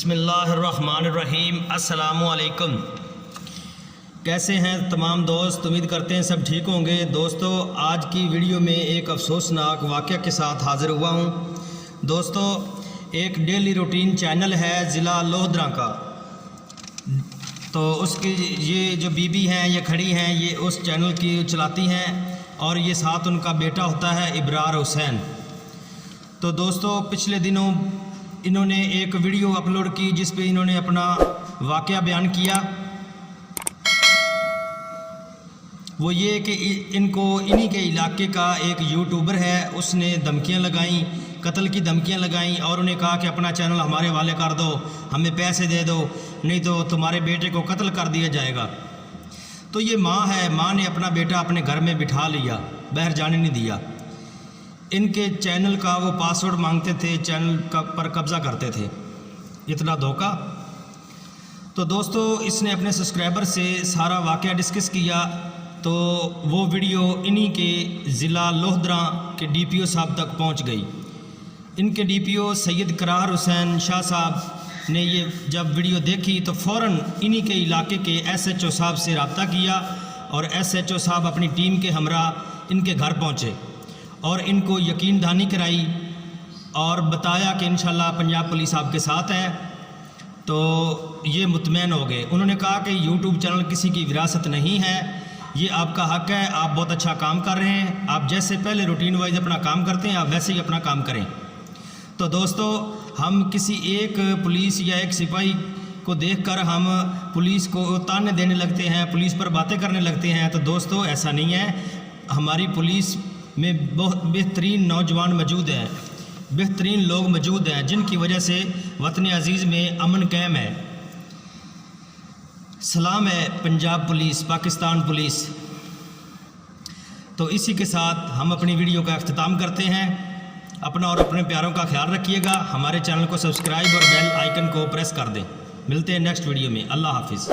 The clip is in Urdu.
بسم اللہ الرحمن الرحیم۔ السلام علیکم، کیسے ہیں تمام دوست؟ امید کرتے ہیں سب ٹھیک ہوں گے۔ دوستو، آج کی ویڈیو میں ایک افسوسناک واقعہ کے ساتھ حاضر ہوا ہوں۔ دوستو، ایک ڈیلی روٹین چینل ہے ضلع لودھرا کا، تو اس کی یہ جو بی بی ہیں، یہ کھڑی ہیں، یہ اس چینل کی چلاتی ہیں، اور یہ ساتھ ان کا بیٹا ہوتا ہے ابرار حسین۔ تو دوستو، پچھلے دنوں انہوں نے ایک ویڈیو اپلوڈ کی جس پہ انہوں نے اپنا واقعہ بیان کیا۔ وہ یہ کہ انہی کے علاقے کا ایک یوٹیوبر ہے، اس نے دھمکیاں لگائیں، قتل کی دھمکیاں لگائیں، اور انہیں کہا کہ اپنا چینل ہمارے حوالے کر دو، ہمیں پیسے دے دو، نہیں تو تمہارے بیٹے کو قتل کر دیا جائے گا۔ تو یہ ماں ہے، ماں نے اپنا بیٹا اپنے گھر میں بٹھا لیا، باہر جانے نہیں دیا۔ ان کے چینل کا وہ پاسورڈ مانگتے تھے، چینل پر قبضہ کرتے تھے۔ اتنا دھوکہ۔ تو دوستو، اس نے اپنے سبسکرائبر سے سارا واقعہ ڈسکس کیا، تو وہ ویڈیو انہی کے ضلع لودھرا کے ڈی پی او صاحب تک پہنچ گئی۔ ان کے ڈی پی او سید قرار حسین شاہ صاحب نے یہ جب ویڈیو دیکھی تو فوراً انہی کے علاقے کے ایس ایچ او صاحب سے رابطہ کیا، اور ایس ایچ او صاحب اپنی ٹیم کے ہمراہ ان کے گھر پہنچے اور ان کو یقین دہانی کرائی اور بتایا کہ انشاءاللہ پنجاب پولیس آپ کے ساتھ ہے۔ تو یہ مطمئن ہو گئے۔ انہوں نے کہا کہ یوٹیوب چینل کسی کی وراثت نہیں ہے، یہ آپ کا حق ہے، آپ بہت اچھا کام کر رہے ہیں، آپ جیسے پہلے روٹین وائز اپنا کام کرتے ہیں آپ ویسے ہی اپنا کام کریں۔ تو دوستو، ہم کسی ایک پولیس یا ایک سپاہی کو دیکھ کر ہم پولیس کو تانے دینے لگتے ہیں، پولیس پر باتیں کرنے لگتے ہیں، تو دوستو ایسا نہیں ہے۔ ہماری پولیس میں بہت بہترین نوجوان موجود ہیں، بہترین لوگ موجود ہیں، جن کی وجہ سے وطن عزیز میں امن قائم ہے۔ سلام ہے پنجاب پولیس، پاکستان پولیس۔ تو اسی کے ساتھ ہم اپنی ویڈیو کا اختتام کرتے ہیں۔ اپنا اور اپنے پیاروں کا خیال رکھیے گا، ہمارے چینل کو سبسکرائب اور بیل آئیکن کو پریس کر دیں۔ ملتے ہیں نیکسٹ ویڈیو میں۔ اللہ حافظ۔